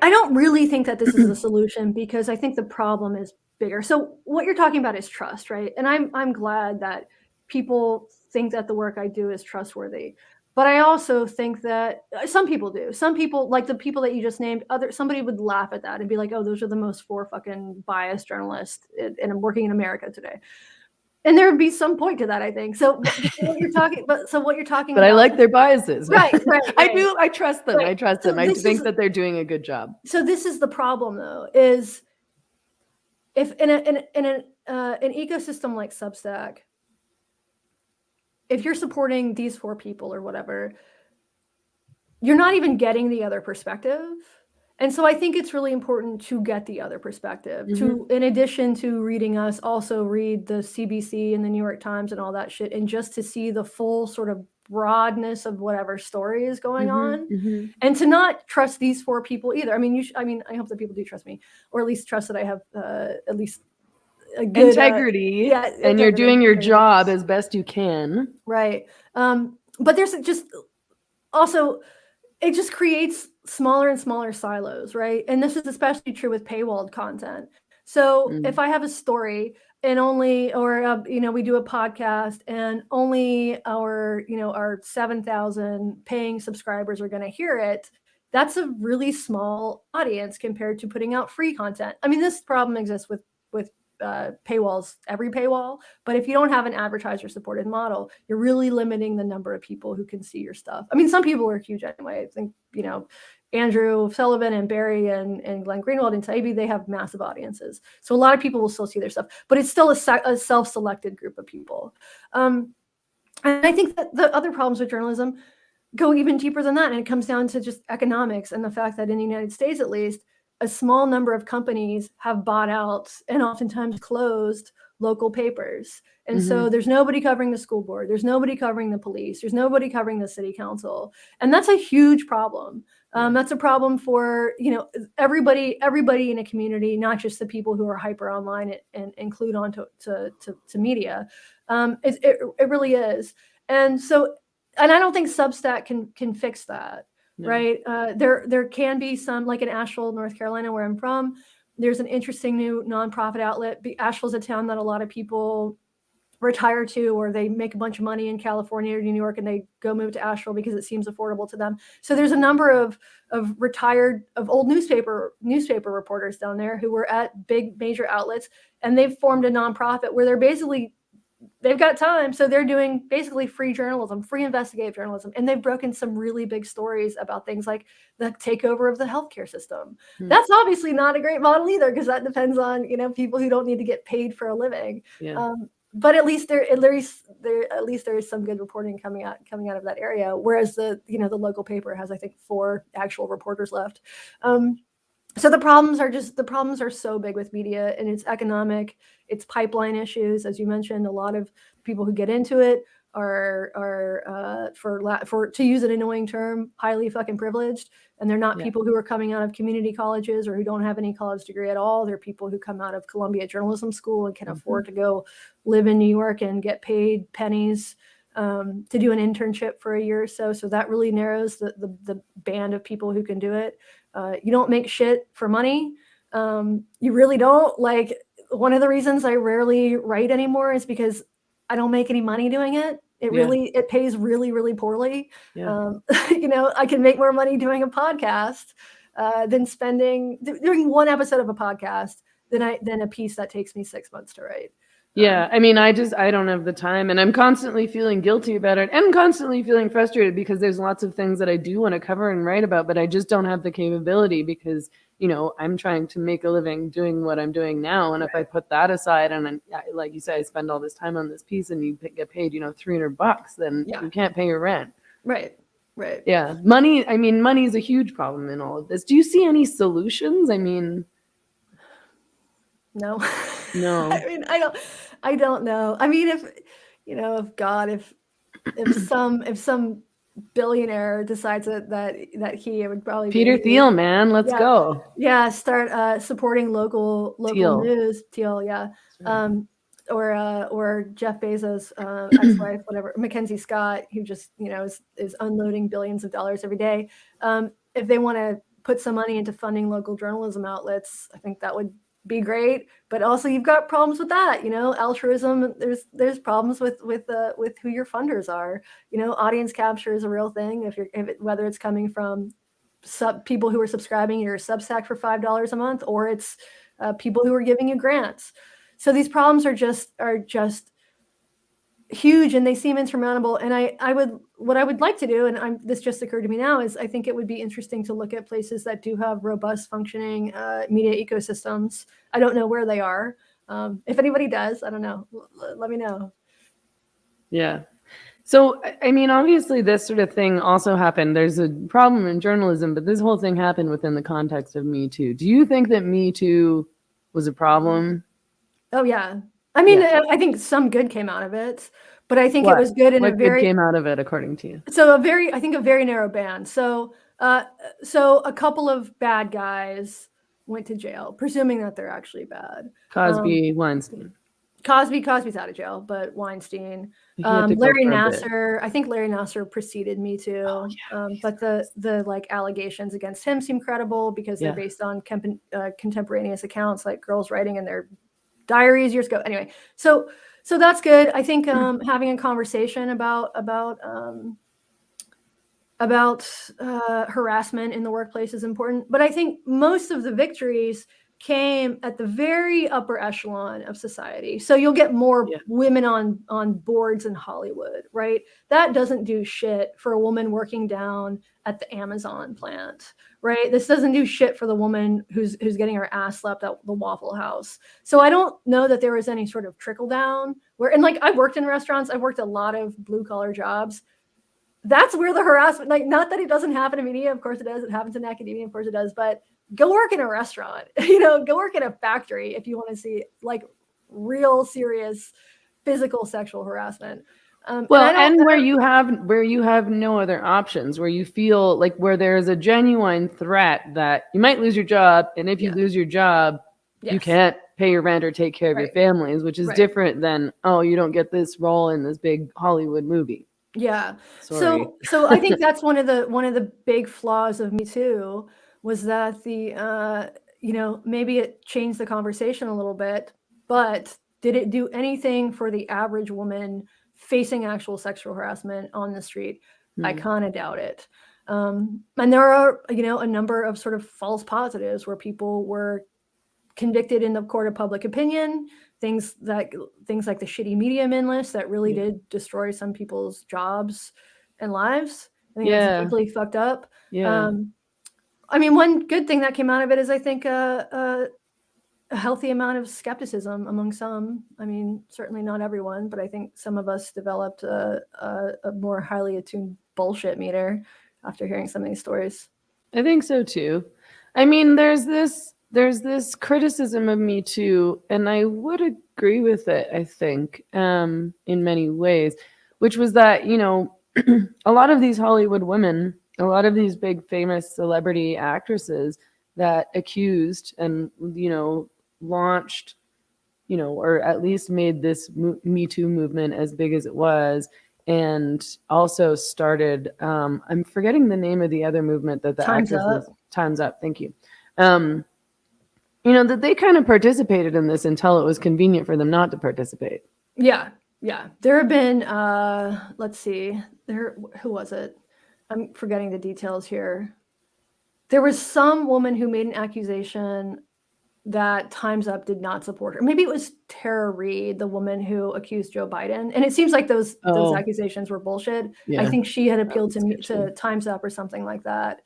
don't really think that this is a solution, because I think the problem is bigger. So what you're talking about is trust, right? And I'm glad that people think that the work I do is trustworthy. But I also think that some people do. Some people, like the people that you just named, somebody would laugh at that and be like, "Oh, those are the most fucking biased journalists, and I'm working in America today." And there would be some point to that, I think. So what you're talking, but I like their biases, right? I trust them. Right. I trust them. I think that they're doing a good job. So this is the problem, though, is if in an ecosystem like Substack, if you're supporting these 4 people or whatever, you're not even getting the other perspective. And so I think it's really important to get the other perspective, to, in addition to reading us, also read the CBC and the New York Times and all that shit, and just to see the full sort of broadness of whatever story is going on, and to not trust these 4 people either. I mean, I hope that people do trust me, or at least trust that I have at least a good integrity, and you're doing your job as best you can. Right. But there's just also, it just creates smaller and smaller silos, right? And this is especially true with paywalled content. So if I have a story and we do a podcast and only our 7,000 paying subscribers are going to hear it, that's a really small audience compared to putting out free content. I mean, this problem exists with paywalls, every paywall, but if you don't have an advertiser supported model, you're really limiting the number of people who can see your stuff. I mean, some people are huge anyway. I think, Andrew Sullivan and Barry and Glenn Greenwald and Taibbi, they have massive audiences. So a lot of people will still see their stuff, but it's still a self-selected group of people. And I think that the other problems with journalism go even deeper than that. And it comes down to just economics and the fact that in the United States, at least, a small number of companies have bought out and oftentimes closed local papers. And so there's nobody covering the school board. There's nobody covering the police. There's nobody covering the city council. And that's a huge problem. That's a problem for, everybody in a community, not just the people who are hyper online and include on to media. It really is. And I don't think Substack can fix that. No. Right. There can be some, like in Asheville, North Carolina, where I'm from, there's an interesting new nonprofit outlet. Asheville's a town that a lot of people retire to, or they make a bunch of money in California or New York and they go move to Asheville because it seems affordable to them. So there's a number of old newspaper reporters down there who were at big major outlets, and they've formed a nonprofit where they've got time. So they're doing basically free journalism, free investigative journalism. And they've broken some really big stories about things like the takeover of the healthcare system. That's obviously not a great model either, because that depends on, people who don't need to get paid for a living. Yeah. But at least there is some good reporting coming out of that area. Whereas the local paper has, I think, 4 actual reporters left. So the problems are so big with media, and it's economic, it's pipeline issues. As you mentioned, a lot of people who get into it are to use an annoying term, highly fucking privileged. And they're not people who are coming out of community colleges or who don't have any college degree at all. They're people who come out of Columbia Journalism School and can afford to go live in New York and get paid pennies to do an internship for a year or so. So that really narrows the band of people who can do it. You don't make shit for money. You really don't. Like, one of the reasons I rarely write anymore is because I don't make any money doing it. It pays really, really poorly. Yeah. I can make more money doing a podcast than doing one episode of a podcast than a piece that takes me 6 months to write. Yeah. I mean, I don't have the time, and I'm constantly feeling guilty about it and constantly feeling frustrated because there's lots of things that I do want to cover and write about, but I just don't have the capability because, I'm trying to make a living doing what I'm doing now. And if I put that aside and like you said, I spend all this time on this piece and you get paid, $300, then you can't pay your rent. Right. Yeah. Money is a huge problem in all of this. Do you see any solutions? I mean, no. I mean, I don't know. I mean, if some billionaire decides that it would probably Peter Thiel, man, let's go. Yeah. Start supporting local Teal. News. Teal. Yeah. Or Jeff Bezos' ex-wife, whatever, Mackenzie Scott, who just, is unloading billions of dollars every day. If they want to put some money into funding local journalism outlets, I think that would be great. But also you've got problems with that, altruism. There's problems with who your funders are. Audience capture is a real thing. Whether it's coming from people who are subscribing to your Substack for $5 a month, or it's people who are giving you grants. So these problems are just huge, and they seem insurmountable. And what I would like to do, and this just occurred to me now, is I think it would be interesting to look at places that do have robust functioning media ecosystems. I don't know where they are. If anybody does, I don't know. Let me know. Yeah. So, I mean, obviously this sort of thing also happened. There's a problem in journalism, but this whole thing happened within the context of Me Too. Do you think that Me Too was a problem? Oh, yeah. I mean, I think some good came out of it, but I think it was good in what good came out of it, according to you? So I think a very narrow band. So a couple of bad guys went to jail, presuming that they're actually bad. Cosby, Weinstein. Cosby's out of jail, but Weinstein, Larry Nassar. I think Larry Nassar preceded Me Too. Oh, yeah, but the allegations against him seem credible because they're based on contemporaneous accounts, like girls writing in their diaries years ago. Anyway, so that's good. I think having a conversation about harassment in the workplace is important. But I think most of the victories came at the very upper echelon of society. So you'll get more women on boards in Hollywood, right? That doesn't do shit for a woman working down at the Amazon plant, right? This doesn't do shit for the woman who's getting her ass slapped at the Waffle House. So I don't know that there was any sort of trickle down and I've worked in restaurants. I've worked a lot of blue collar jobs. That's where the harassment, not that it doesn't happen in media, of course it does. It happens in academia, of course it does. But go work in a restaurant, go work in a factory if you want to see real serious physical sexual harassment. Well, and where you have no other options, where you feel like where there is a genuine threat that you might lose your job, and if you lose your job, you can't pay your rent or take care of your families, which is different than, oh, you don't get this role in this big Hollywood movie. Yeah. Sorry. So I think that's one of the big flaws of Me Too was that the maybe it changed the conversation a little bit, but did it do anything for the average woman facing actual sexual harassment on the street? I kind of doubt it. And there are, a number of sort of false positives where people were convicted in the court of public opinion, things like the shitty media men list that really did destroy some people's jobs and lives. I think that's deeply fucked up. I mean, one good thing that came out of it is, I think, a healthy amount of skepticism among some. I mean, certainly not everyone, but I think some of us developed a more highly attuned bullshit meter after hearing some of these stories. I think so too. I mean, there's this criticism of Me Too, and I would agree with it, I think, in many ways, which was that, a lot of these Hollywood women, a lot of these big famous celebrity actresses that accused and, launched, or at least made this Me Too movement as big as it was, and also started, I'm forgetting the name of the other movement that the actresses, Time's Up, thank you. That they kind of participated in this until it was convenient for them not to participate. Yeah. There have been, let's see, who was it? I'm forgetting the details here. There was some woman who made an accusation that Time's Up did not support her. Maybe it was Tara Reid, the woman who accused Joe Biden. And it seems like those accusations were bullshit. Yeah. I think she had appealed to Time's Up or something like that.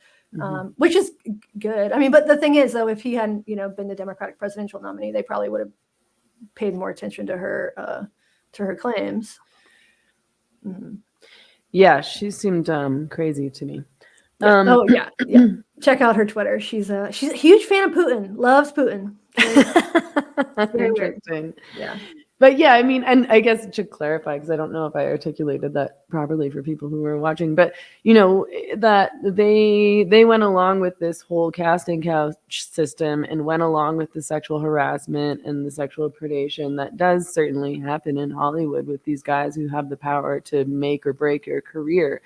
Which is good. I mean, but the thing is, though, if he hadn't, been the Democratic presidential nominee, they probably would have paid more attention to her claims. Yeah, she seemed crazy to me. Yeah. Check out her Twitter. She's a huge fan of Putin. Loves Putin. Very interesting. Weird. Yeah. But yeah, I mean, and I guess to clarify, because I don't know if I articulated that properly for people who were watching, but that they went along with this whole casting couch system and went along with the sexual harassment and the sexual predation that does certainly happen in Hollywood with these guys who have the power to make or break your career.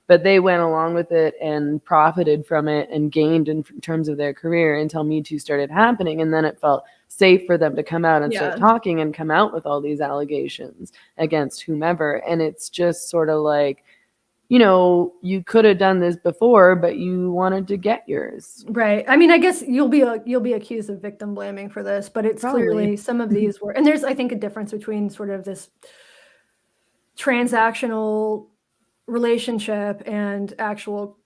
But they went along with it and profited from it and gained in terms of their career until Me Too started happening. And then it felt safe for them to come out and start talking and come out with all these allegations against whomever. And it's just sort of like, you could have done this before, but you wanted to get yours. Right. I mean, I guess you'll be accused of victim blaming for this, but it's clearly some of these were, and there's, I think, a difference between sort of this transactional relationship and actual,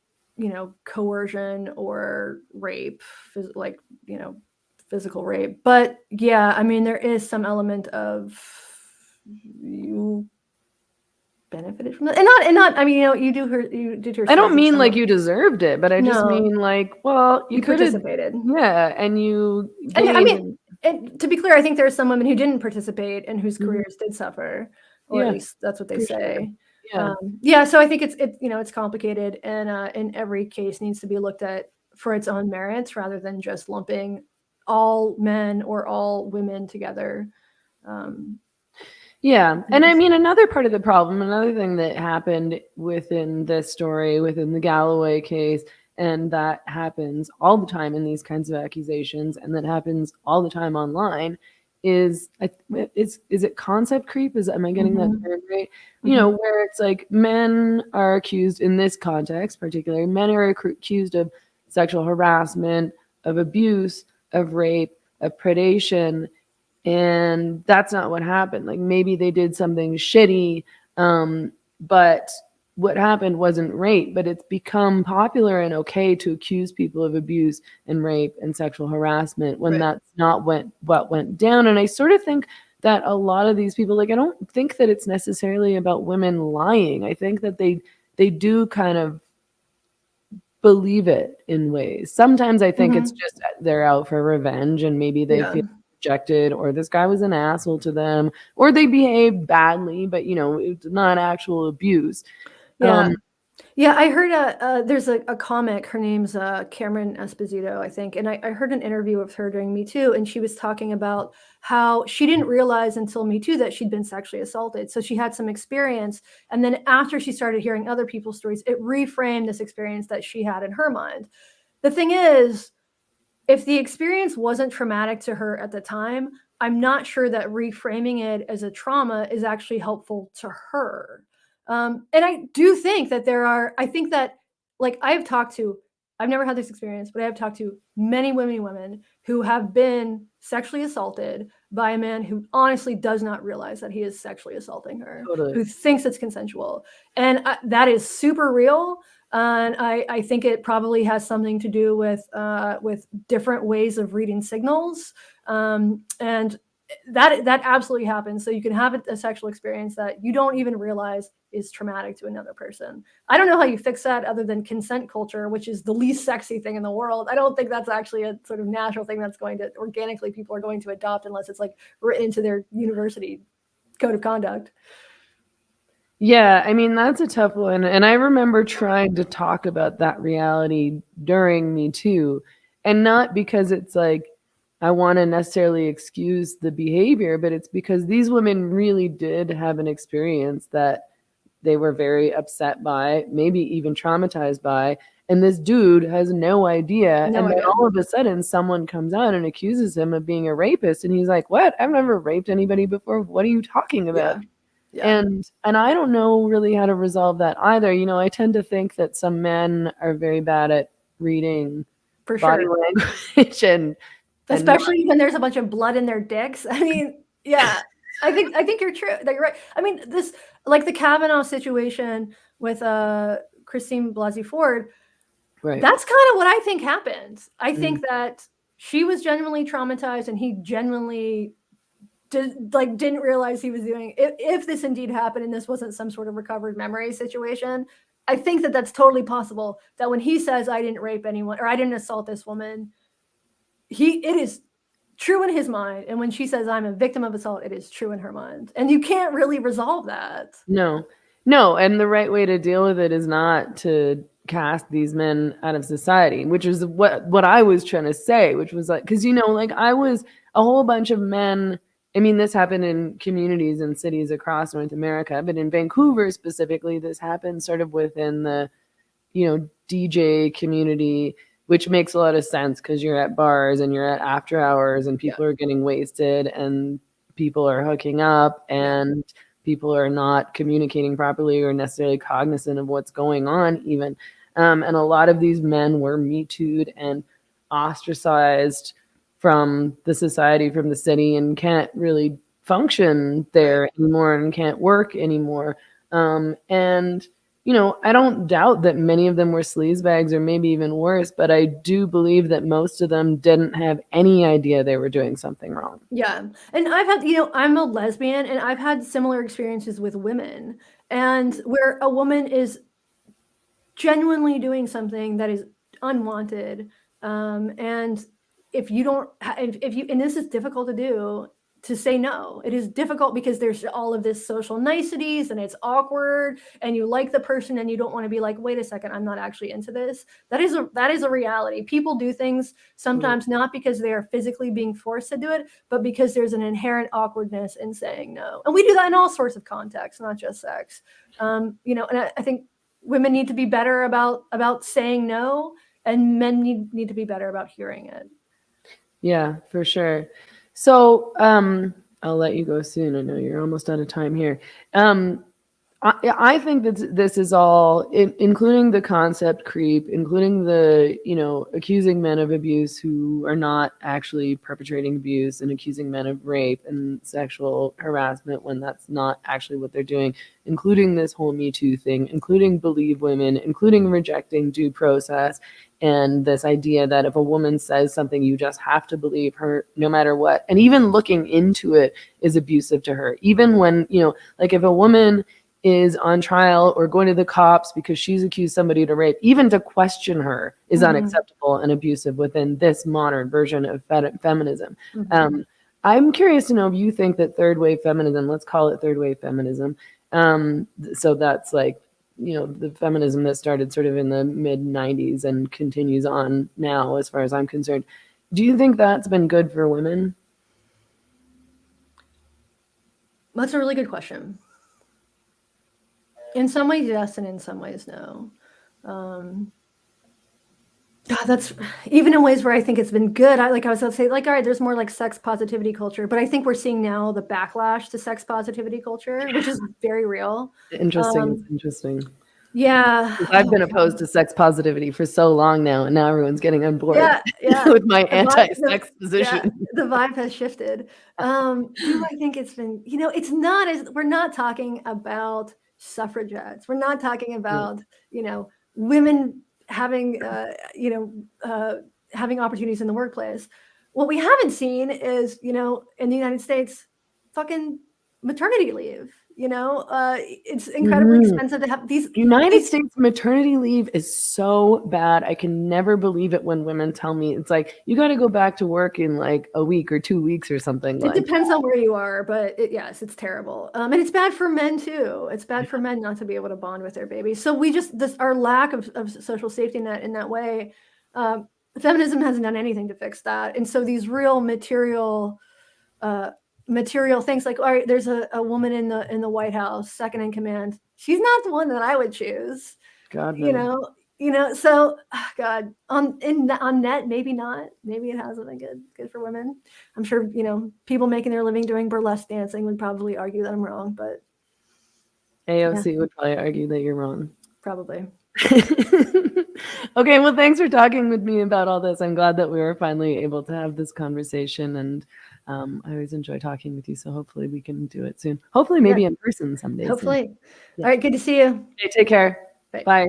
coercion or rape, like, physical rape. But yeah, I mean, there is some element of you benefited from that, and not. I mean, you did your. I don't mean like you deserved it, but I just mean like, well, you participated. Yeah, and you. And I mean, and to be clear, I think there are some women who didn't participate and whose careers did suffer, or at least that's what they say. Sure. So I think it's complicated, and in every case needs to be looked at for its own merits rather than just lumping all men or all women together. And I mean, another part of the problem, another thing that happened within this story, within the Galloway case, and that happens all the time in these kinds of accusations, and that happens all the time online, is it concept creep? Am I getting that term right? Where it's like men are accused in this context, particularly men are accused of sexual harassment, of abuse, of rape, of predation, and that's not what happened. Like maybe they did something shitty, but what happened wasn't rape, but it's become popular and okay to accuse people of abuse and rape and sexual harassment when that's not what went down. And I sort of think that a lot of these people, like, I don't think that it's necessarily about women lying. I think that they do kind of believe it in ways. Sometimes I think it's just they're out for revenge and maybe they feel rejected, or this guy was an asshole to them, or they behaved badly, but it's not actual abuse. Yeah. Yeah, I heard there's a comic, her name's Cameron Esposito, I think, and I heard an interview with her during Me Too, and she was talking about how she didn't realize until Me Too that she'd been sexually assaulted. So she had some experience, and then after she started hearing other people's stories, it reframed this experience that she had in her mind. The thing is, if the experience wasn't traumatic to her at the time, I'm not sure that reframing it as a trauma is actually helpful to her. And I do think that I think that, like, I've never had this experience, but I have talked to many women who have been sexually assaulted by a man who honestly does not realize that he is sexually assaulting her, Totally. who thinks it's consensual. And that is super real. And I think it probably has something to do with different ways of reading signals. And that absolutely happens. So you can have a sexual experience that you don't even realize is traumatic to another person. I don't know how you fix that other than consent culture, which is the least sexy thing in the world. I don't think that's actually a sort of natural thing that's going to organically people are going to adopt unless it's like written into their university code of conduct. Yeah, I mean, that's a tough one. And I remember trying to talk about that reality during Me Too. And not because it's like I want to necessarily excuse the behavior, but it's because these women really did have an experience that they were very upset by, maybe even traumatized by. And this dude has no idea. And then all of a sudden, someone comes out and accuses him of being a rapist. And he's like, what? I've never raped anybody before. What are you talking about? Yeah. Yeah. And I don't know really how to resolve that either. I tend to think that some men are very bad at reading For body sure. language especially when there's a bunch of blood in their dicks. I mean, yeah, I think you're true. That you're right. I mean, this, like the Kavanaugh situation with Christine Blasey Ford. Right. That's kind of what I think happened. I think that she was genuinely traumatized, and he genuinely didn't realize he was doing it. If this indeed happened and this wasn't some sort of recovered memory situation, I think that that's totally possible. That when he says I didn't rape anyone or I didn't assault this woman, it is true in his mind. And when she says I'm a victim of assault, it is true in her mind. And you can't really resolve that. No. And the right way to deal with it is not to cast these men out of society, which is what I was trying to say, which was like, because, I was a whole bunch of men. I mean, this happened in communities and cities across North America, but in Vancouver specifically, this happened sort of within the, DJ community, which makes a lot of sense because you're at bars and you're at after hours and people are getting wasted and people are hooking up and people are not communicating properly or necessarily cognizant of what's going on even. And a lot of these men were Me Too'd and ostracized from the society, from the city, and can't really function there anymore and can't work anymore. And I don't doubt that many of them were sleazebags or maybe even worse, but I do believe that most of them didn't have any idea they were doing something wrong. Yeah. And I've had, I'm a lesbian and I've had similar experiences with women, and where a woman is genuinely doing something that is unwanted. And if you don't, and this is difficult to do, to say no. It is difficult because there's all of this social niceties and it's awkward and you like the person and you don't want to be like, wait a second, I'm not actually into this. That is a reality. People do things sometimes not because they are physically being forced to do it, but because there's an inherent awkwardness in saying no. And we do that in all sorts of contexts, not just sex. And I think women need to be better about saying no, and men need to be better about hearing it. Yeah, for sure. So I'll let you go soon. I know you're almost out of time here. I think that this is all, including the concept creep, including the, accusing men of abuse who are not actually perpetrating abuse, and accusing men of rape and sexual harassment when that's not actually what they're doing, including this whole Me Too thing, including believe women, including rejecting due process, and this idea that if a woman says something, you just have to believe her no matter what. And even looking into it is abusive to her. Even when, like if a woman is on trial or going to the cops because she's accused somebody to rape, even to question her is unacceptable and abusive within this modern version of feminism. I'm curious to know if you think that third wave feminism, let's call it third wave feminism. So that's like, the feminism that started sort of in the mid 90s and continues on now, as far as I'm concerned. Do you think that's been good for women? That's a really good question. In some ways, yes, and in some ways, no. That's even in ways where I think it's been good. I was going to say, all right, there's more like sex positivity culture, but I think we're seeing now the backlash to sex positivity culture, which is very real. Interesting. Interesting. Yeah. I've been opposed to sex positivity for so long now, and now everyone's getting on board with my anti-sex position. Yeah, the vibe has shifted. Do I think it's been, it's not we're not talking about suffragettes. We're not talking about, women having, having opportunities in the workplace. What we haven't seen is, in the United States, fucking maternity leave. It's incredibly expensive to have these. United States maternity leave is so bad. I can never believe it when women tell me it's like, you got to go back to work in like a week or 2 weeks or something. It depends on where you are, but yes, it's terrible. And it's bad for men too. It's bad for men not to be able to bond with their babies. So our lack of social safety net in that way, feminism hasn't done anything to fix that. And so these real material things, like, all right, there's a woman in the White House, second in command. She's not the one that I would choose. God, no. So God, on net, maybe not. Maybe it hasn't been good for women. I'm sure, people making their living doing burlesque dancing would probably argue that I'm wrong, but AOC would probably argue that you're wrong. Probably. Okay, well, thanks for talking with me about all this. I'm glad that we were finally able to have this conversation, and I always enjoy talking with you, so hopefully we can do it soon. Hopefully maybe in person someday. Hopefully. All right, good to see you. Okay, take care. Bye.